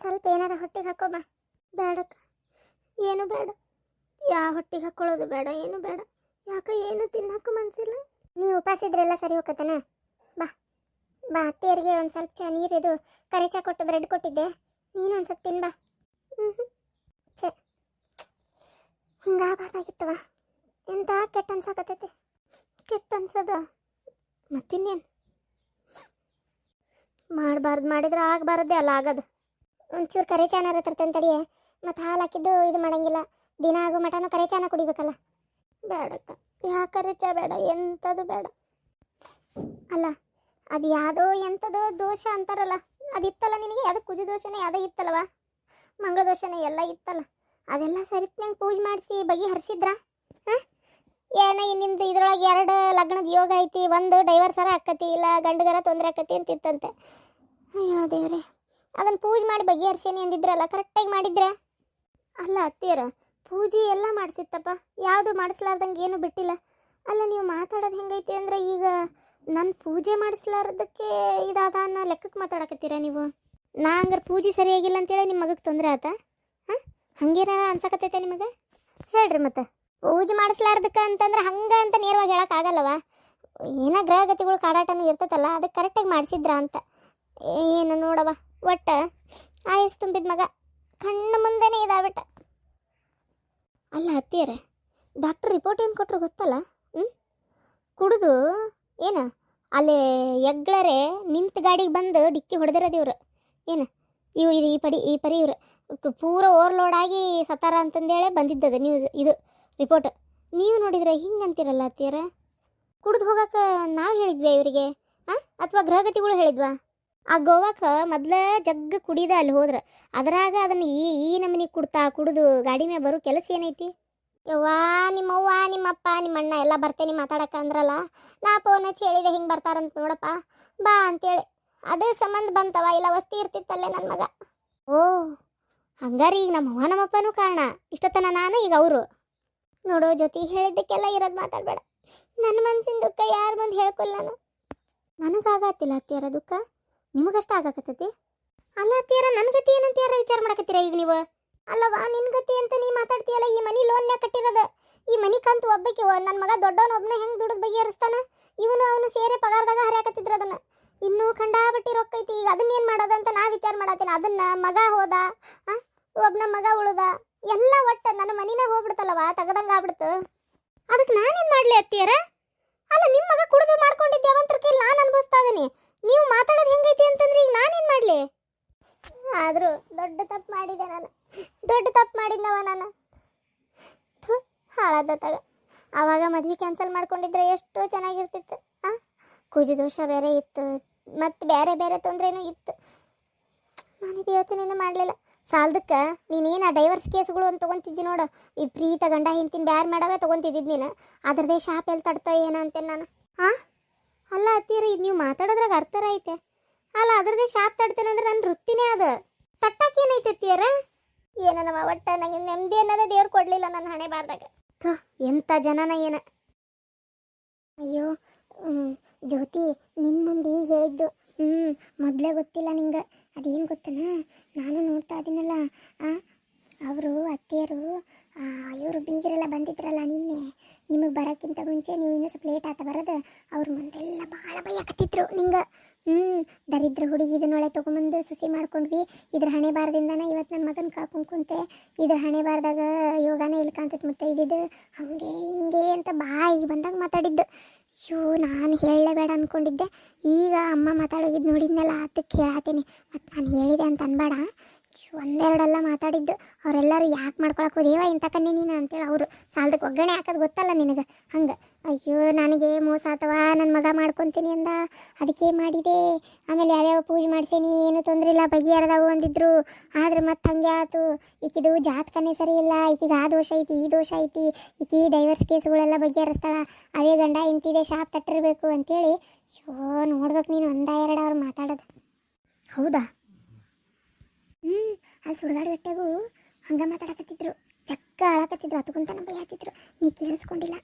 ಸ್ವಲ್ಪ ಏನಾರ ಹೊಟ್ಟಿಗೆ ಹಾಕೋಬಾ. ಬೇಡಕ್ಕ, ಏನು ಬೇಡ. ಯಾವ ಹೊಟ್ಟಿಗೆ ಹಾಕೊಳ್ಳೋದು ಬೇಡ, ಏನು ಬೇಡ. ಯಾಕೆ ಏನು ತಿನ್ನೋಕ್ಕೂ ಮನಸ್ಸಿಲ್ಲ. ನೀವು ಉಪವಾಸ ಇದ್ರೆಲ್ಲ ಸರಿ ಹೋಗತ್ತನ. ಬಾ ಬಾ, ಅತ್ತೆಯರಿಗೆ ಒಂದು ಸ್ವಲ್ಪ ಚಾ ನೀರಿದು ಕರೆ ಚಾ ಕೊಟ್ಟು ಬ್ರೆಡ್ ಕೊಟ್ಟಿದ್ದೆ, ನೀನು ಒಂದು ಸ್ವಲ್ಪ ತಿನ್ಬಾ. ಛೇ, ಹಿಂಗಾಗಬಾರ್ದಾಗಿತ್ತವ. ಎಂತ ಕೆಟ್ಟ ಅನ್ಸಾಕತ್ತೈತಿ. ಕೆಟ್ಟ ಅನ್ಸೋದು ಮತ್ತಿನ್ನೇನು ಮಾಡಬಾರ್ದು. ಮಾಡಿದ್ರೆ ಆಗಬಾರ್ದೇ ಅಲ್ಲ ಆಗೋದು. ಒಂಚೂರು ಕರೆ ಚಾನಾರ ತರ್ತೇನೆ ತಡಿಯೇ. ಮತ್ತು ಹಾಲು ಹಾಕಿದ್ದು ಇದು ಮಾಡಂಗಿಲ್ಲ. ದಿನ ಆಗೋ ಮಟನೂ ಕರೆ ಚಾನ ಕುಡಿಬೇಕಲ್ಲ. ಬೇಡಕ್ಕ, ಯಾಕೆ ಕರೆ ಚಾ ಬೇಡ, ಎಂಥದ್ದು ಬೇಡ. ಅಲ್ಲ, ಅದು ಯಾವುದೋ ಎಂಥದೋ ದೋಷ ಅಂತಾರಲ್ಲ, ಅದಿತ್ತಲ್ಲ ನಿನಗೆ. ಅದು ಕುಜು ದೋಷನೇ ಯಾವುದೋ ಇತ್ತಲ್ಲವ, ಮಂಗಳ ದೋಷನೇ ಎಲ್ಲ ಇತ್ತಲ್ಲ. ಅದೆಲ್ಲ ಸರಿತ್ನಂಗೆ ಪೂಜೆ ಮಾಡಿಸಿ ಬಗೆಹರಿಸಿದ್ರ? ಹಾಂ, ಏನ ನಿಂದು ಇದ್ರೊಳಗೆ 2 ಲಗ್ನದ ಯೋಗ ಐತಿ, ಒಂದು ಡೈವರ್ಸರ ಆಕತಿ, ಇಲ್ಲ ಗಂಡಗರ ತೊಂದರೆ ಆಕತಿ ಅಂತಿತ್ತಂತೆ. ಅಯ್ಯೋ ದೇವ್ರೆ, ಅದನ್ನು ಪೂಜೆ ಮಾಡಿ ಬಗೆಹರಿಸೇನಿ ಅಂದಿದ್ರಲ್ಲ, ಕರೆಕ್ಟಾಗಿ ಮಾಡಿದ್ರೆ. ಅಲ್ಲ ಅತ್ತೀರ, ಪೂಜೆ ಎಲ್ಲ ಮಾಡಿಸಿತ್ತಪ್ಪ, ಯಾವುದು ಮಾಡಿಸ್ಲಾರ್ದಂಗೆ ಏನು ಬಿಟ್ಟಿಲ್ಲ. ಅಲ್ಲ, ನೀವು ಮಾತಾಡೋದು ಹೆಂಗೈತಿ ಅಂದರೆ, ಈಗ ನನ್ನ ಪೂಜೆ ಮಾಡಿಸ್ಲಾರ್ದಕ್ಕೆ ಇದಾದ ಅನ್ನೋ ಲೆಕ್ಕಕ್ಕೆ ಮಾತಾಡಕತ್ತೀರ ನೀವು. ನಾ ಹಂಗಾರೆ ಪೂಜೆ ಸರಿಯಾಗಿಲ್ಲ ಅಂತೇಳಿ ನಿಮ್ಮ ಮಗಕ್ಕೆ ತೊಂದರೆ ಆತ? ಹಾಂ, ಹಂಗೇನಾರ ಅನ್ಸಕತ್ತೈತೆ ನಿಮಗೆ? ಹೇಳ್ರಿ ಮತ್ತೆ. ಪೂಜೆ ಮಾಡಿಸ್ಲಾರ್ದಕ್ಕೆ ಅಂತಂದ್ರೆ ಹಂಗೆ ಅಂತ ನೇರವಾಗಿ ಹೇಳೋಕ್ಕಾಗಲ್ಲವ. ಏನೋ ಗ್ರಹಗತಿಗಳು ಕಾಡಾಟನೂ ಇರ್ತೈತಲ್ಲ, ಅದಕ್ಕೆ ಕರೆಕ್ಟಾಗಿ ಮಾಡಿಸಿದ್ರ ಅಂತ. ಏನು ನೋಡವ, ಒಟ್ಟು ಆಯಸ್ ತುಂಬಿದ ಮಗ ಕಣ್ಣು ಮುಂದೆನೇ ಇದಾಗ್ಬಿಟ್ಟ. ಅಲ್ಲ ಅತ್ತಿಯರೇ, ಡಾಕ್ಟ್ರ್ ರಿಪೋರ್ಟ್ ಏನು ಕೊಟ್ಟರು ಗೊತ್ತಲ್ಲ? ಕುಡಿದು ಏನು ಅಲ್ಲಿ ಎಗ್ಳರೆ ನಿಂತ ಗಾಡಿಗೆ ಬಂದು ಡಿಕ್ಕಿ ಹೊಡೆದಿರೋದು ಇವ್ರು. ಏನು ಈ ಪರಿ ಇವ್ರು ಪೂರ ಓವರ್ಲೋಡ್ ಆಗಿ ಸತ್ತಾರ ಅಂತಂದೇಳೆ ಬಂದಿದ್ದದ ನ್ಯೂಸ್, ಇದು ರಿಪೋರ್ಟ್. ನೀವು ನೋಡಿದ್ರೆ ಹಿಂಗೆ ಅಂತೀರಲ್ಲ ಅತ್ತಿಯರ. ಕುಡಿದು ಹೋಗಕ್ಕೆ ನಾವು ಹೇಳಿದ್ವಿ ಇವರಿಗೆ, ಅಥವಾ ಗ್ರಹಗತಿಗಳು ಹೇಳಿದ್ವಾ? ಆ ಗೋವಾಕ್ಕೆ ಮೊದಲೇ ಜಗ್ಗ ಕುಡಿದ ಅಲ್ಲಿ ಹೋದ್ರೆ, ಅದರಾಗ ಅದನ್ನು ಈ ನಮೂನಿ ಕುಡಿದು ಗಾಡಿ ಮೇಲೆ ಬರೋ ಕೆಲಸ ಏನೈತಿ? ಯವ್ವಾ, ನಿಮ್ಮವ್ವ ನಿಮ್ಮಪ್ಪ ನಿಮ್ಮಣ್ಣ ಎಲ್ಲ ಬರ್ತೇನೆ ಮಾತಾಡಕ್ಕೆ ಅಂದ್ರಲ್ಲ, ನಾ ಫೋನ್ ಹಚ್ಚಿ ಹೇಳಿದೆ ಹಿಂಗೆ ಬರ್ತಾರಂತ ನೋಡಪ್ಪ ಬಾ ಅಂತೇಳಿ. ಅದೇ ಸಂಬಂಧ ಬಂತವ, ಇಲ್ಲ ವಸ್ತಿ ಇರ್ತಿತ್ತಲ್ಲೇ ನನ್ನ ಮಗ. ಓ, ಹಂಗಾರೆ ಈಗ ನಮ್ಮವ್ವ ನಮ್ಮಪ್ಪನೂ ಕಾರಣ ಇಷ್ಟೊತ್ತನ, ನಾನು ಈಗ ಅವರು. ನೋಡೋ ಜೊತೆ ಹೇಳಿದ್ದಕ್ಕೆಲ್ಲ ಇರೋದು ಮಾತಾಡಬೇಡ. ನನ್ನ ಮನಸ್ಸಿನ ದುಃಖ ಯಾರ ಮುಂದೆ ಹೇಳ್ಕೊಲ್ಲ ನಾನು. ನನಗಾಗತ್ತಿಲ್ಲ ಅತ್ತಿಯರ ದುಃಖ, ನಿಮಗಷ್ಟ ಆಗಾಕತ್ತೈತಿ. ಅಲ್ಲ ಅತ್ತಿಯರ, ನನ್ನ ಗತಿ ಏನಂತ ಯಾರ ವಿಚಾರ ಮಾಡಕತ್ತೀರ ಈಗ ನೀವು? ಅಲ್ಲವಾ, ನಿನ್ನ ಗತಿ ಅಂತ ನೀ ಮಾತಾಡ್ತೀಯಲ್ಲ, ಈ ಮನಿ ಲೋನ್ನೇ ಕಟ್ಟಿರೋದ, ಈ ಮನಿ ಕಂತು ಒಬ್ಬಕ್ಕೆ ನನ್ನ ಮಗ ದೊಡ್ಡವನೊಬ್ಬನೇ ಹೆಂಗೆ ದುಡ್ದು ಬಗೆಹರಿಸ್ತಾನ? ಇವನು ಅವನು ಸೇರೆ ಪಗಾರದಾಗ ಹರಿಯಾಕತ್ತಿದ್ರು ಅದನ್ನು. ಇನ್ನೂ ಖಂಡಾಬಟ್ಟಿ ರೊಕ್ಕ ಐತಿ, ಈಗ ಅದನ್ನೇನು ಮಾಡೋದಂತ ನಾ ವಿಚಾರ ಮಾಡತ್ತೀನಿ. ಅದನ್ನ ಮಗ ಹೋದ, ಒಬ್ಬನ ಮಗ ಉಳ್ದ, ಎಲ್ಲ ಒಟ್ಟು ನನ್ನ ಮನಿನಾಗ ಹೋಗ್ಬಿಡ್ತಲ್ಲವ, ತಗದಂಗೆ ಆಗ್ಬಿಡ್ತು. ಅದಕ್ಕೆ ನಾನೇನು ಮಾಡಲಿ ಅತ್ತಿಯರ? ಅಲ್ಲ, ನಿಮ್ಮ ಮಗ ಕುಡಿದು ಮಾಡ್ಕೊಂಡಿದ್ದೆ ಅವಂತರ ಕೈಲಿ ನಾನು ಅನುಭವಿಸ್ತಾ ಇದ್ದೀನಿ. ನೀವು ಮಾತಾಡೋದು ಹೆಂಗೈತಿ ಅಂತಂದ್ರೆ ಈಗ ನಾನೇನು ಮಾಡಲಿ? ಆದರೂ ದೊಡ್ಡ ತಪ್ಪು ಮಾಡಿದೆ ನಾನು, ದೊಡ್ಡ ತಪ್ಪು ಮಾಡಿದ್ನವ ನಾನು. ಹಾಳಾದ ತಗ. ಆವಾಗ ಮದ್ವೆ ಕ್ಯಾನ್ಸಲ್ ಮಾಡ್ಕೊಂಡಿದ್ರೆ ಎಷ್ಟೋ ಚೆನ್ನಾಗಿರ್ತಿತ್ತು. ಕುಜು ದೋಷ ಬೇರೆ ಇತ್ತು, ಮತ್ತು ಬೇರೆ ಬೇರೆ ತೊಂದರೆನೂ ಇತ್ತು. ನಾನಿದು ಯೋಚನೆನೇ ಮಾಡಲಿಲ್ಲ. ಸಾಲದಕ್ಕೆ ನೀನೇನು ಆ ಡೈವರ್ಸ್ ಕೇಸ್ಗಳು ಅಂತ ತೊಗೊತಿದ್ದಿ ನೋಡು, ಈ ಪ್ರೀತ ಗಂಡ ಹಿಂತಿನ ಬ್ಯಾರ್ ಮಾಡವೇ ತೊಗೊತಿದ್ದಿದ್ದು ನೀನು. ಅದ್ರದ್ದೇ ಶಾಪ್ ಎಲ್ಲಿ ತಡ್ತಾ ಏನೋ ಅಂತೇನೆ ನಾನು. ಅಲ್ಲ ಅತ್ತೀರಿ, ಇದು ನೀವು ಮಾತಾಡೋದ್ರಾಗ ಅರ್ಥರ ಐತೆ. ಅಲ್ಲ, ಅದ್ರದ್ದೇ ಶಾಪ್ ತಡ್ತೇನೆ ಅಂದ್ರೆ ನನ್ನ ವೃತ್ತಿನೇ ಅದು. ತಟ್ಟಾಕ ಏನೈತೆ ಅತ್ತೀಯರ? ಏನಮ್ಮ, ಒಟ್ಟ ನನಗೆ ನೆಮ್ಮದಿ ಅನ್ನೋದೇ ದೇವ್ರು ಕೊಡಲಿಲ್ಲ ನನ್ನ ಹಣೆ ಬಾರ್ದಾಗ. ಎಂಥ ಜನನ ಏನ. ಅಯ್ಯೋ ಜ್ಯೋತಿ, ನಿನ್ನ ಮುಂದೆ ಈಗ ಹೇಳಿದ್ದು ಮೊದಲೇ ಗೊತ್ತಿಲ್ಲ ನಿಂಗೆ. ಅದೇನು ಗೊತ್ತನ, ನಾನು ನೋಡ್ತಾ ಇದ್ದೀನಲ್ಲ, ಅವರು ಅತ್ತೆಯರು ಇವರು ಬೀಗರೆಲ್ಲ ಬಂದಿದ್ರಲ್ಲ ನಿನ್ನೆ, ನಿಮಗೆ ಬರೋಕ್ಕಿಂತ ಮುಂಚೆ ನೀವು ಇನ್ನೂ ಸ್ವಲ್ಪ ಲೇಟ್ ಆತ ಬರೋದು. ಅವ್ರ ಮುಂದೆಲ್ಲ ಭಾಳ ಭಯಕತ್ತಿದ್ರು ನಿಂಗೆ. ದರಿದ್ರ ಹುಡುಗಿ ಇದನ್ನೊಳೆ ತೊಗೊಂಬಂದು ಸುಸಿ ಮಾಡ್ಕೊಂಡ್ವಿ. ಇದ್ರ ಹಣೆ ಬಾರದಿಂದನೇ ಇವತ್ತು ನನ್ನ ಮಗನ ಕಳ್ಕೊಂಡು ಕುಂತೆ. ಇದ್ರ ಹಣೆ ಬಾರದಾಗ ಯೋಗನೇ ಇಲ್ಲಿ ಕಾಣ್ತೈತೆ ಮತ್ತೆ ಇದ್ದಿದ್ದು ಹಾಗೆ ಹಿಂಗೆ ಅಂತ ಬಾಯಿಗೆ ಬಂದಾಗ ಮಾತಾಡಿದ್ದು. ಅಯ್ಯೋ, ನಾನು ಹೇಳಲೇಬೇಡ ಅಂದ್ಕೊಂಡಿದ್ದೆ. ಈಗ ಅಮ್ಮ ಮಾತಾಡೋಗಿದ್ದು ನೋಡಿದ್ನಲ್ಲ, ಅದಕ್ಕೆ ಹೇಳತ್ತೀನಿ. ಮತ್ತು ನಾನು ಹೇಳಿದೆ ಅಂತ ಅನ್ಬೇಡ. ಒಂದೆರಡೆಲ್ಲ ಮಾತಾಡಿದ್ದು. ಅವರೆಲ್ಲರೂ ಯಾಕೆ ಮಾಡ್ಕೊಳಕ್ಕೆ ಹೋದೇವ ಇಂಥ ಕನ್ನೆ ನೀನು ಅಂತೇಳಿ ಅವರು ಸಾಲದಕ್ಕೆ ಒಗ್ಗರಣೆ ಹಾಕೋದು ಗೊತ್ತಲ್ಲ ನಿನಗೆ. ಹಂಗೆ ಅಯ್ಯೋ, ನನಗೆ ಮೋಸ ಅಥವಾ ನನ್ನ ಮಗ ಮಾಡ್ಕೊತೀನಿ ಅಂದ, ಅದಕ್ಕೆ ಮಾಡಿದೆ. ಆಮೇಲೆ ಯಾವ್ಯಾವ ಪೂಜೆ ಮಾಡ್ಸೇನಿ, ಏನು ತೊಂದರೆ ಇಲ್ಲ, ಬಗೆಹರಿದವು ಅಂದಿದ್ರು. ಆದ್ರೆ ಮತ್ತೆ ಹಂಗೆ ಆಯ್ತು. ಈಕಿದು ಜಾತಕನೇ ಸರಿ ಇಲ್ಲ, ಈಕಿಗೆ ಆ ದೋಷ ಐತಿ, ಈ ದೋಷ ಐತಿ, ಈಕಿ ಡೈವರ್ಸ್ ಕೇಸುಗಳೆಲ್ಲ ಬಗೆಹರಿಸ್ತಾಳ, ಅವೇ ಗಂಡ ಇಂತಿದೆ ಶಾಪ್ ತಟ್ಟಿರ್ಬೇಕು ಅಂತೇಳಿ. ಅಯ್ಯೋ, ನೋಡ್ಬೇಕು ನೀನು 1-2 ಅವ್ರು ಮಾತಾಡೋದು. ಹೌದಾ? ಅಲ್ಲಿ ಸುಡುಗಾಡುಗಟ್ಟೆಗೂ ಹಂಗೆ ಮಾತಾಡಕತ್ತಿದ್ರು, ಚಕ್ಕ ಆಳಕತ್ತಿದ್ರು, ಅದಕ್ಕಂತ ಭಯ ಆಗ್ತಿದ್ರು. ನೀ ಕೇಳಿಸ್ಕೊಂಡಿಲ್ಲ.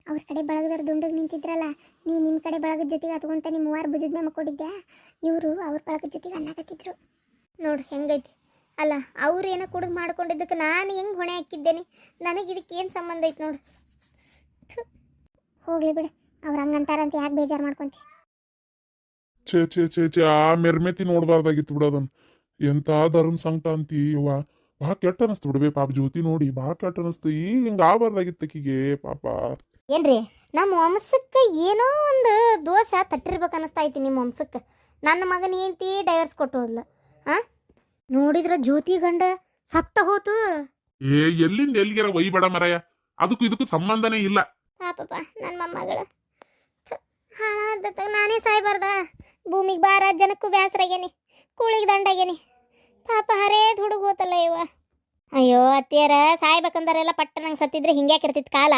ಅವ್ರ ಕಡೆ ಬಳಗದವ್ರು ದುಂಡಗೆ ನಿಂತಿದ್ರಲ್ಲ, ನೀ ನಿಮ್ಮ ಕಡೆ ಬಳಗದ ಜೊತೆಗೆ ಅದಕ್ಕಂತ ನಿಮ್ಮ 3 ಭುಜದ ಮೇಲೆ ಮಕ್ಕೊಂಡಿದ್ದೆ. ಇವರು ಅವ್ರ ಬಳಗದ ಜೊತೆಗೆ ಅನ್ನಕತ್ತಿದ್ರು. ನೋಡು ಹೆಂಗೈತಿ. ಅಲ್ಲ ಅವ್ರು ಏನೋ ಕುಡಿದು ಮಾಡ್ಕೊಂಡಿದ್ದಕ್ಕೆ ನಾನು ಹೆಂಗೆ ಹೊಣೆ ಹಾಕಿದ್ದೇನೆ? ನನಗೆ ಇದಕ್ಕೆ ಏನು ಸಂಬಂಧ ಐತೆ ನೋಡು. ಹೋಗ್ಲಿ ಬಿಡು, ಅವ್ರು ಹಂಗಂತಾರಂತ ಯಾಕೆ ಬೇಜಾರು ಮಾಡ್ಕೊಂತಿ? ಛೇ ಛೇ ಛೇ ಛೇ ಆ ಮೆರ್ಮೆತಿ ನೋಡ್ಬಾರ್ದಾಗಿತ್ತು ಬಿಡೋದನ್. ಎಂತ ಧರ್ಮ ಸಂಕಟ ಅಂತಿ ಯವ್ವ. ಬಾ ಕೆಟ್ಟ ಅನಸ್ತು ಬಿಡ್ಬೇ ಪಾಪ ಜ್ಯೋತಿ ನೋಡಿ, ಬಾ ಕೆಟ್ಟ ಅನಸ್ತು. ಹಿಂಗ ಆಗಬಾರ್ದಾಗಿತ್ತು ಆಕಿಗೆ ಪಾಪ. ಏನ್ರಿ, ನಮ್ಮ ವಂಶಕ್ಕೆ ಏನೋ ಒಂದು ದೋಷ ತಟ್ಟಿರ್ಬೇಕು ಅನಿಸ್ತಾ ಐತಿ. ನಿಮ್ಮ ವಂಶಕ್ಕೆ ನನ್ನ ಮಗನ ಹೆಂಡತಿ ಡೈವರ್ಸ್ ಕೊಟ್ಟು ಹೋದ್ಲ. ನೋಡಿದ್ರ ಜ್ಯೋತಿ ಗಂಡ ಸತ್ತ ಹೋತು. ಎಲ್ಲಿಂದ ಎಲ್ಲಿಗೆರ ಒಯ್ಬೇಡ ಮರಯ್ಯ, ಅದಕ್ಕೂ ಇದಕ್ಕೂ ಸಂಬಂಧನೇ ಇಲ್ಲ. ಪಾಪಪ್ಪ ನನ್ನ ಮೊಮ್ಮಗಳು ಹಾಳಾದ ನಾನೇ ಸಾಯ್ಬಾರ್ದ? ಭೂಮಿಗೆ ಬಾರ ಜನಕ್ಕೂ ಬ್ಯಾಸರಾಗೇನಿ, ಕೂಳಿಗೆ ದಂಡಾಗೇನಿ. ಪಾಪ ಹರೇದ್ ಹುಡುಗ ಹೋತಲ್ಲ ಇವ. ಅಯ್ಯೋ ಅತ್ತಿಯರ, ಸಾಯ್ಬೇಕಂದಾರೆಲ್ಲ ಪಟ್ಟ ನಂಗೆ ಸತ್ತಿದ್ರೆ ಹಿಂಗ್ಯಾಕೆ ಇರ್ತಿತ್ತು ಕಾಲ.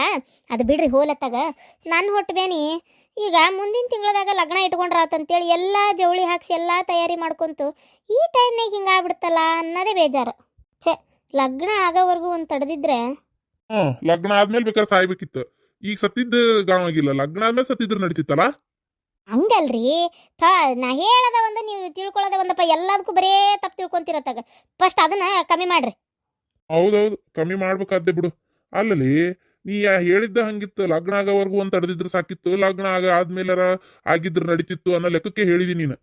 ಅದು ಬಿಡ್ರಿ ಹೋಲತ್ತಾಗ. ನನ್ನ ಹೊಟ್ಟು ಬೇನಿ ಈಗ ಮುಂದಿನ ತಿಂಗಳದಾಗ ಲಗ್ನ ಇಟ್ಕೊಂಡ್ರಾತಂತೇಳಿ ಎಲ್ಲ ಜವಳಿ ಹಾಕ್ಸಿ ಎಲ್ಲ ತಯಾರಿ ಮಾಡ್ಕೊಂತು ಈ ಟೈಮ್ನಾಗ ಹಿಂಗಾಗ್ಬಿಡ್ತಲ್ಲ ಅನ್ನೋದೇ ಬೇಜಾರು. ಛೇ, ಲಗ್ನ ಆಗೋವರೆಗೂ ಒಂದು ತಡೆದಿದ್ರೆ. ಲಗ್ನ ಆದ್ಮೇಲೆ ಬೇಕಾದ್ರೆ ಸಾಯ್ಬೇಕಿತ್ತು. ಈಗ ಸತ್ತಿದ್ದ ಗಾವಾಗಿಲ್ಲ, ಲಗ್ನ ಆದ್ಮೇಲೆ ಸತ್ತಿದ್ರೆ ನಡೀತಿತ್ತಲ್ಲ. ಹಂಗಲ್ರಿ, ನಾ ಹೇಳದ ಒಂದು ನೀವು ತಿಳ್ಕೊಳ್ಳೋದ ಒಂದಪ್ಪ. ಎಲ್ಲದಕ್ಕೂ ಬರೇ ತಪ್ಪು ತಿಳ್ಕೊಂತಿರತ್ತಾಗ. ಫಸ್ಟ್ ಅದನ್ನ ಕಮ್ಮಿ ಮಾಡ್ರಿ. ಹೌದೌದು, ಕಮ್ಮಿ ಮಾಡ್ಬೇಕಾದ್ದೆ ಬಿಡು. ಅಲ್ಲಲ್ಲಿ ನೀ ಹೇಳಿದ್ದ ಹಂಗಿತ್ತು, ಲಗ್ನ ಆಗೋವರೆಗೂ ಅಂತ ತಡೆದಿದ್ರೆ ಸಾಕಿತ್ತು, ಲಗ್ನ ಆದ್ಮೇಲಾರ ಆಗಿದ್ರ ನಡೀತಿತ್ತು ಅನ್ನೋ ಲೆಕ್ಕಕ್ಕೆ ಹೇಳಿದೀನಿ ನೀನು.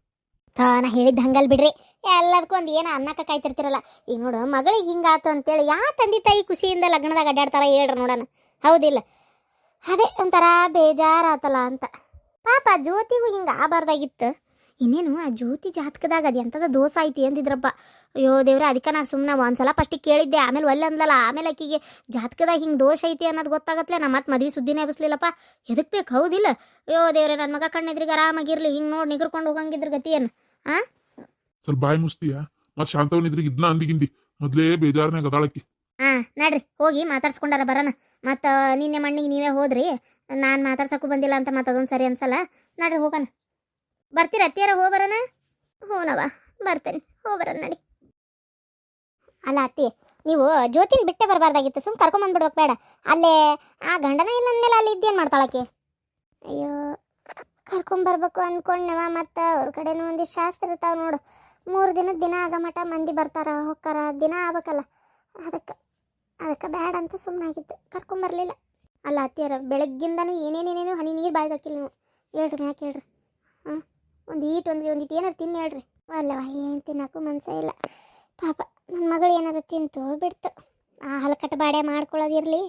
ನಾ ಹೇಳಿದ್ದ ಹಂಗಲ್ ಬಿಡ್ರಿ. ಎಲ್ಲದಕ್ಕೂ ಒಂದು ಏನೋ ಅನ್ನಕ್ಕ ಕಾಯ್ತಿರ್ತಿರಲ್ಲ. ಈಗ ನೋಡು, ಮಗಳಿಗೆ ಹಿಂಗಾತು ಅಂತೇಳಿ ಯಾ ತಂದೆ ತಾಯಿ ಖುಷಿಯಿಂದ ಲಗ್ನದಾಗ ಅಡ್ಡಾಡ್ತಾರ ಹೇಳ್ರಿ ನೋಡೋಣ, ಹೌದಿಲ್ಲ? ಅದೇ ಒಂಥರ ಬೇಜಾರಾತಲ್ಲ ಅಂತ. ಪಾಪ ಜ್ಯೋತಿಗೂ ಹಿಂಗೆ ಆಗಬಾರ್ದಾಗಿತ್ತು. ಇನ್ನೇನು ಆ ಜ್ಯೋತಿ ಜಾತಕದಾಗ ಅದು ಎಂಥದ ದೋಷ ಐತಿ ಅಂದಿದ್ರಪ್ಪ. ಅಯ್ಯೋ ದೇವ್ರೆ, ಅದಕ್ಕೆ ನಾನು ಸುಮ್ಮನೆ ಒಂದ್ಸಲ ಫಸ್ಟಿಗೆ ಕೇಳಿದ್ದೆ, ಆಮೇಲೆ ಒಲ್ಲೆ ಅಂದಲ್ಲ. ಆಮೇಲೆ ಆಕಿಗೆ ಜಾತಕದಾಗ ಹಿಂಗೆ ದೋಷ ಐತಿ ಅನ್ನೋದು ಗೊತ್ತಾಗತ್ಲೆ ನಾ ಮತ್ತೆ ಮದುವೆ ಸುದ್ದಿನೇ ಎಬ್ಸ್ಲಿಲ್ಲಪ್ಪ. ಎದಕ್ಕೆ ಬೇಕು, ಹೌದಿಲ್ಲ? ಅಯ್ಯೋ ದೇವ್ರೆ, ನನ್ನ ಮಗ ಕಣ್ಣಿದ್ರಿಗೆ ಆರಾಮಾಗಿರ್ಲಿ. ಹಿಂಗೆ ನೋಡಿ ನಿಗರ್ಕೊಂಡು ಹೋಗಂಗಿದ್ರ ಗತಿ ಏನು? ಸ್ವಲ್ಪ ಬಾಯಿ ಮುಸ್ತೀಯ ಮತ್ತೆ ಶಾಂತವನಿದ್ರಿಗೆ ಇದನ್ನ ಅಂದಿಗಿಂದಿ ಮೊದ್ಲೇ ಬೇಜಾರನಾಗ ಅದಾಳಕ್ಕಿ. ನಡ್ರಿ ಹೋಗಿ ಮಾತಾಡ್ಸ್ಕೊಂಡಾರ ಬರೋಣ. ಮತ್ತು ನಿನ್ನೆ ಮಣ್ಣಿಗೆ ನೀವೇ ಹೋದ್ರಿ, ನಾನು ಮಾತಾಡ್ಸಕ್ಕೂ ಬಂದಿಲ್ಲ ಅಂತ ಮತ್ತೆ ಅದೊಂದು ಸರಿ ಅನ್ಸಲ್ಲ. ನಡ್ರಿ ಹೋಗೋಣ. ಬರ್ತೀರ ಅತ್ತಿಯಾರ? ಹೋಗ್ಬರೋಣ. ಹ್ಞೂನವ ಬರ್ತೇನೆ, ಹೋಗ್ಬರೋಣ ನಡಿ. ಅಲ್ಲ ಅತ್ತಿ, ನೀವು ಜ್ಯೋತಿನ ಬಿಟ್ಟೆ ಬರಬಾರ್ದಾಗಿತ್ತು, ಸುಮ್ಮನೆ ಕರ್ಕೊಂಬಂದ್ಬಿಡ್ಬೇಕು ಬೇಡ. ಅಲ್ಲೇ ಆ ಗಂಡನ ಇಲ್ಲ ಅಂದಮೇಲೆ ಅಲ್ಲಿ ಇದ್ದೇನು ಮಾಡ್ತಾಳಕ್ಕೆ? ಅಯ್ಯೋ, ಕರ್ಕೊಂಬರ್ಬೇಕು ಅಂದ್ಕೊಂಡವ. ಮತ್ತು ಅವ್ರ ಕಡೆನೂ ಒಂದಿಷ್ಟು ಶಾಸ್ತ್ರ ಇರ್ತಾವೆ ನೋಡು. 3 ದಿನದ ದಿನ ಆಗ ಮಠ ಮಂದಿ ಬರ್ತಾರ ಹೊಕ್ಕಾರ, ದಿನ ಆಗ್ಬೇಕಲ್ಲ. ಅದಕ್ಕೆ ಬ್ಯಾಡ ಅಂತ ಸುಮ್ಮನಾಗಿತ್ತು, ಕರ್ಕೊಂಬರ್ಲಿಲ್ಲ. ಅಲ್ಲ ಅತ್ತಿಯಾರ, ಬೆಳಗ್ಗಿಂದನೂ ಏನೇನೇನೇನು ಹನಿ ನೀರು ಬಾಯ್ದಾಕಿಲ್ಲ ನೀವು. ಹೇಳ್ರಿ ಯಾಕೆ ಹೇಳ್ರಿ? ಒಂದೀಟು ಏನಾರು ತಿನ್ನಿ ಹೇಳ್ರಿ. ಅಲ್ಲವ, ಏನು ತಿನ್ನೋಕ್ಕೂ ಮನಸ್ಸೇ ಇಲ್ಲ. ಪಾಪ ನನ್ನ ಮಗಳು ಏನಾರು ತಿಂತು ಬಿಡ್ತು. ಆ ಹಲಕಟ್ಟು ಬಾಡೆ ಮಾಡ್ಕೊಳ್ಳೋದಿರಲಿ,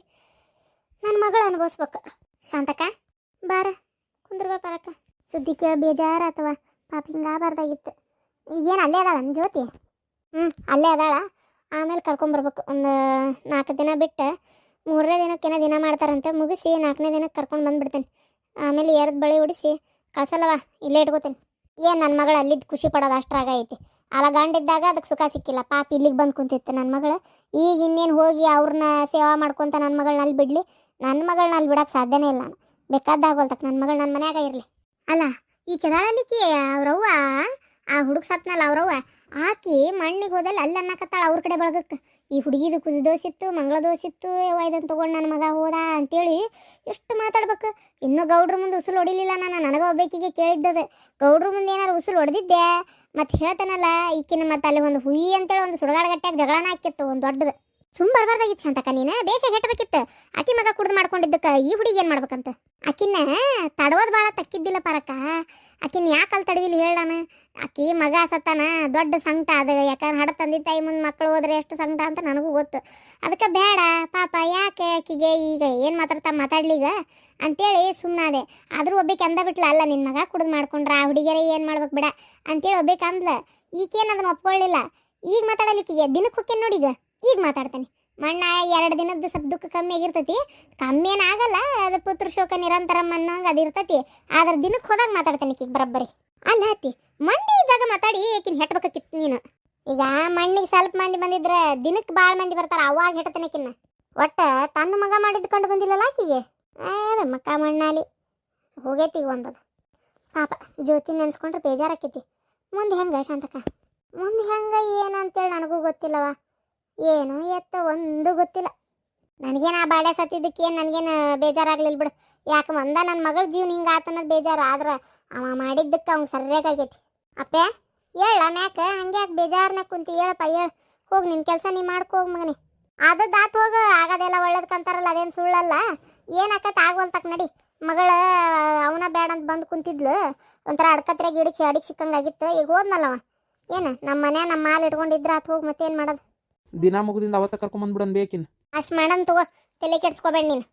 ನನ್ನ ಮಗಳು ಅನುಭವಿಸ್ಬೇಕು. ಶಾಂತಕ್ಕ ಬಾರ, ಕುಂದ್ರಬಾ ಪರಕ್ಕ. ಸುದ್ದಿ ಕೇಳಿ ಬೇಜಾರಾತವ. ಪಾಪ ಹಿಂಗಾಗಬಾರ್ದಾಗಿತ್ತು. ಈಗೇನು ಅಲ್ಲೇ ಅದಾಳ ನನ್ನ ಜ್ಯೋತಿ? ಅಲ್ಲೇ ಅದಾಳ. ಆಮೇಲೆ ಕರ್ಕೊಂಬರ್ಬೇಕು. ಒಂದು 4 ದಿನ ಬಿಟ್ಟು 3ನೇ ದಿನಕ್ಕೇನೋ ದಿನ ಮಾಡ್ತಾರಂತೆ, ಮುಗಿಸಿ 4ನೇ ದಿನಕ್ಕೆ ಕರ್ಕೊಂಡು ಬಂದುಬಿಡ್ತೇನೆ. ಆಮೇಲೆ ಎರ್ದು ಬಳಿ ಹೊಡಿಸಿ ಕಳ್ಸಲ್ಲವ, ಇಲ್ಲೇ ಇಟ್ಕೋತೇನೆ. ಏನು ನನ್ನ ಮಗಳು ಅಲ್ಲಿದ್ದು ಖುಷಿ ಪಡೋದು ಅಷ್ಟ್ರಾಗ ಐತಿ. ಅಲ್ಲ ಗಂಡಿದ್ದಾಗ ಅದಕ್ಕೆ ಸುಖ ಸಿಕ್ಕಿಲ್ಲ. ಪಾಪ ಇಲ್ಲಿಗೆ ಬಂದು ಕುಂತಿತ್ತು ನನ್ನ ಮಗಳು. ಈಗ ಇನ್ನೇನು ಹೋಗಿ ಅವ್ರನ್ನ ಸೇವಾ ಮಾಡ್ಕೊತ ನನ್ನ ಮಗಳನ್ನ ಅಲ್ಲಿ ಬಿಡಲಿ? ನನ್ನ ಮಗಳನ್ನ ಅಲ್ಲಿ ಬಿಡೋಕ್ಕೆ ಸಾಧ್ಯನೇ ಇಲ್ಲ. ನಾನು ಬೇಕಾದಾಗೋಲ್ತಕ್ಕೆ ನನ್ನ ಮಗಳು ನನ್ನ ಮನ್ಯಾಗ ಇರಲಿ. ಅಲ್ಲ ಈ ಕೆದಾಳಲಿಕ್ಕಿ ಅವ್ರವ್ವ, ಆ ಹುಡುಗ ಸತ್ನಲ್ಲ ಅವ್ರವ್ವ, ಆಕಿ ಮಣ್ಣಿಗೆ ಹೋದಲ್ಲಿ ಅಲ್ಲಿ ಅನ್ನಕತ್ತಾಳ ಅವ್ರ ಕಡೆ ಬೆಳಗಕ್ಕೆ. ಈ ಹುಡುಗಿದು ಕುಜ ದೋಷಿತ್ತು, ಮಂಗಳ ದೋಷಿತ್ತು, ಇದನ್ನು ತೊಗೊಂಡು ನನ್ನ ಮಗ ಹೋದ ಅಂತೇಳಿ ಎಷ್ಟು ಮಾತಾಡ್ಬೇಕು. ಇನ್ನೂ ಗೌಡ್ರ ಮುಂದೆ ಉಸುಲು ಹೊಡಿಲಿಲ್ಲ. ನನಗೆ ಒಬ್ಬಾಕಿಗೆ ಕೇಳಿದ್ದದೆ, ಗೌಡ್ರ ಮುಂದೆ ಏನಾರು ಉಸುಲು ಹೊಡೆದಿದ್ದೆ ಮತ್ತು ಹೇಳ್ತಾನಲ್ಲ ಈಕಿನ. ಮತ್ತು ಅಲ್ಲಿ ಒಂದು ಹುಯಿ ಅಂತೇಳಿ ಒಂದು ಸುಡಗಾಡ ಗಟ್ಟಾಗ ಜಗಳನ ಹಾಕಿತ್ತು ಒಂದು ದೊಡ್ಡದು. ಸುಮ್ಮ ಬರಬಾರ್ದಾಗಿತ್ತು ಶಾಂತಕ್ಕ, ನೀನು ಬೇಷ ಹೆಟ್ಟಬೇಕಿತ್ತು. ಆಕಿ ಮಗ ಕುಡ್ದು ಮಾಡ್ಕೊಂಡಿದ್ದಕ್ಕೆ ಈ ಹುಡುಗಿ ಏನು ಮಾಡ್ಬೇಕಂತ? ಆಕಿನ್ನ ತಡೋದು ಭಾಳ ತಕ್ಕಿದ್ದಿಲ್ಲ ಪರಕ್ಕ. ಆಕಿನ ಯಾಕಲ್ಲಿ ತಡವಿಲ್ಲ ಹೇಳ? ನಾನು ಆಕಿ ಮಗ ಸತ್ತಾನ, ದೊಡ್ಡ ಸಂಕಟ ಅದು. ಯಾಕಂದ್ರೆ ಹಡ ತಂದೆ ತಾಯಿ ಮುಂದೆ ಮಕ್ಕಳು ಹೋದ್ರೆ ಎಷ್ಟು ಸಂಕಟ ಅಂತ ನನಗೂ ಗೊತ್ತು. ಅದಕ್ಕೆ ಬೇಡ ಪಾಪ, ಯಾಕೆ ಆಕಿಗೆ ಈಗ ಏನು ಮಾತಾಡ್ಲೀಗ ಅಂತೇಳಿ ಸುಮ್ಮನಾದೆ. ಆದರೂ ಒಬ್ಬಕ್ಕೆ ಅಂದ ಬಿಟ್ಲ, ಅಲ್ಲ ನಿನ್ನ ಮಗ ಕುಡ್ದು ಮಾಡ್ಕೊಂಡ್ರ ಆ ಹುಡುಗಿಯರೇ ಏನು ಮಾಡ್ಬೇಕು ಬಿಡ ಅಂತೇಳಿ ಒಬ್ಬಕ್ಕೆ ಅಂದ್ಲ. ಈಗೇನು ಅದನ್ನು ಒಪ್ಕೊಳ್ಳಿಲ್ಲ. ಈಗ ಮಾತಾಡಲಿಕ್ಕಿಗೆ ದಿನಕ್ಕೆ ಹೋಗ್ತೇನೆ ನೋಡಿ. ಈಗ ಮಾತಾಡ್ತೇನೆ. ಮಣ್ಣ 2 ದಿನದ ಸ್ವಲ್ಪ ದುಃಖ ಕಮ್ಮಿ ಆಗಿರ್ತೈತಿ. ಕಮ್ಮಿ ಏನಾಗಲ್ಲ, ಅದು ಪುತ್ರ ಶೋಕ ನಿರಂತರಂ ಅನ್ನೋಂಗೆ ಅದು ಇರ್ತೈತಿ. ಆದ್ರೆ ದಿನಕ್ಕೆ ಹೋದಾಗ ಮಾತಾಡ್ತೇನೆ ಈಗ ಬರಬ್ಬರಿ. ಅಲ್ಲ ಹತ್ತಿ, ಮಂದಿ ಇದ್ದಾಗ ಮಾತಾಡಿ ಏಕಿನ ಹೆಟ್ಬೇಕಿತ್ತು ನೀನು. ಈಗ ಮಣ್ಣಿಗೆ ಸ್ವಲ್ಪ ಮಂದಿ ಬಂದಿದ್ರೆ ದಿನಕ್ಕೆ ಭಾಳ ಮಂದಿ ಬರ್ತಾರ, ಅವಾಗ ಹೆಟ್ಟತೇನೆ ಕಿನ್ನ. ಒಟ್ಟು ತನ್ನ ಮಗ ಮಾಡಿದ್ದು ಕಂಡು ಬಂದಿಲ್ಲಲ್ಲ ಆಕಿಗೆ. ಮಕ್ಕ ಮಣ್ಣಾಲಿ ಹೋಗೈತಿ ಈಗ ಒಂದದು. ಪಾಪ ಜ್ಯೋತಿ ನೆನ್ಸ್ಕೊಂಡ್ರೆ ಬೇಜಾರಾಕೈತಿ. ಮುಂದೆ ಹೆಂಗೆ ಶಾಂತಕ್ಕ? ಮುಂದೆ ಹೆಂಗೆ ಏನಂತೇಳಿ ನನಗೂ ಗೊತ್ತಿಲ್ಲವ. ಏನು ಎತ್ತ ಒಂದು ಗೊತ್ತಿಲ್ಲ ನನಗೇನು. ಆ ಬಾಡೆ ಸತ್ತಿದ್ದಕ್ಕೆ ಏನು ನನಗೇನು ಬೇಜಾರಾಗ್ಲಿಲ್ಲ ಬಿಡು. ಯಾಕೆ ನನ್ನ ಮಗಳ ಜೀವನ ಹಿಂಗೆ ಆತನ್ನೋದು ಬೇಜಾರು. ಆದ್ರೆ ಅವ ಮಾಡಿದ್ದಕ್ಕೆ ಅವ್ನು ಸರಿಯಾಗೈತಿ. ಅಪ್ಪೆ ಹೇಳ ಮ್ಯಾಕ, ಹಂಗೆ ಯಾಕೆ ಬೇಜಾರನ್ನ ಕುಂತಿ? ಹೇಳಪ್ಪ ಹೇಳು. ಹೋಗಿ ನಿನ್ನ ಕೆಲಸ ನೀ ಮಾಡ್ಕೋ ಹೋಗ್ ಮಗನೇ. ಆದದ್ದಾತ್ ಹೋಗ, ಆಗೋದೆಲ್ಲ ಒಳ್ಳೇದಕ್ಕಂತಾರಲ್ಲ ಅದೇನು ಸುಳ್ಳಲ್ಲ. ಏನಾಕತ್ ಆಗೋಲ್ತಕ್ ನಡಿ. ಮಗಳ ಅವನ ಬೇಡ ಅಂತ ಬಂದು ಕುಂತಿದ್ಲು, ಒಂಥರ ಅಡ್ಕತ್ರೆ ಗಿಡಕ್ಕೆ ಅಡಿಗೆ ಸಿಕ್ಕಂಗಾಗಿತ್ತು. ಈಗ ಹೋದ್ನಲ್ಲವ, ಏನು ನಮ್ಮ ಮನೆ ನಮ್ಮ ಮಾಲ್ ಇಟ್ಕೊಂಡಿದ್ರ ಆತ್ ಹೋಗಿ ಮತ್ತೇನು ಮಾಡೋದು. ದಿನ ಮುಗಿದಿಂದ ಅವತ್ತ ಕರ್ಕೊಂಬಂದ್ಬಿಡನ್ ಬೇಕಿನ್. ಅಷ್ಟು ಮಾಡನ್ ತಗೋ, ತಲೆ ಕೆಡ್ಸ್ಕೊಬೇಡ ನೀನು.